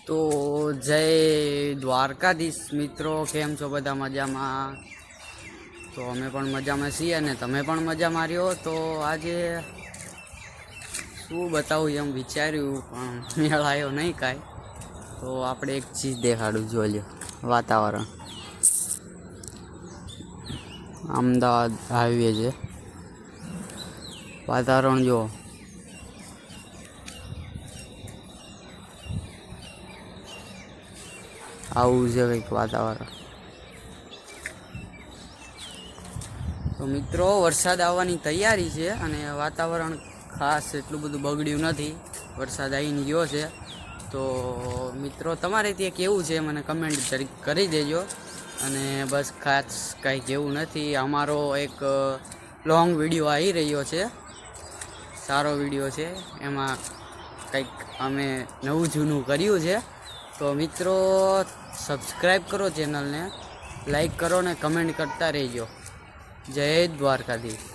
તો જય દ્વારકાધીશ મિત્રો, કેમ છો બધા? મજામાં? તો અમે પણ મજામાં છીએ અને તમે પણ મજામાં રહ્યો. તો આજે શું બતાવું એમ વિચાર્યું પણ મેળ આવ્યો નહીં કાંઈ. તો આપણે એક ચીજ દેખાડું, જોઈ લો વાતાવરણ. અમદાવાદ હાઈવે છે, વાતાવરણ જો આવું છે કંઈક વાતાવરણ. તો મિત્રો વરસાદ આવવાની તૈયારી છે અને વાતાવરણ ખાસ એટલું બધું બગડ્યું નથી, વરસાદ આવીને ગયો છે. તો મિત્રો તમારે ત્યાં કેવું છે મને કમેન્ટ કરી દેજો. અને બસ ખાસ કાંઈ કેવું નથી, અમારો એક લોંગ વિડીયો આવી રહ્યો છે, સારો વિડીયો છે, એમાં કંઈક અમે નવું જૂનું કર્યું છે. તો મિત્રો સબસ્ક્રાઈબ કરો ચેનલને, લાઈક કરો ને કમેન્ટ કરતા રહેજો. જય દ્વારકાધીશ.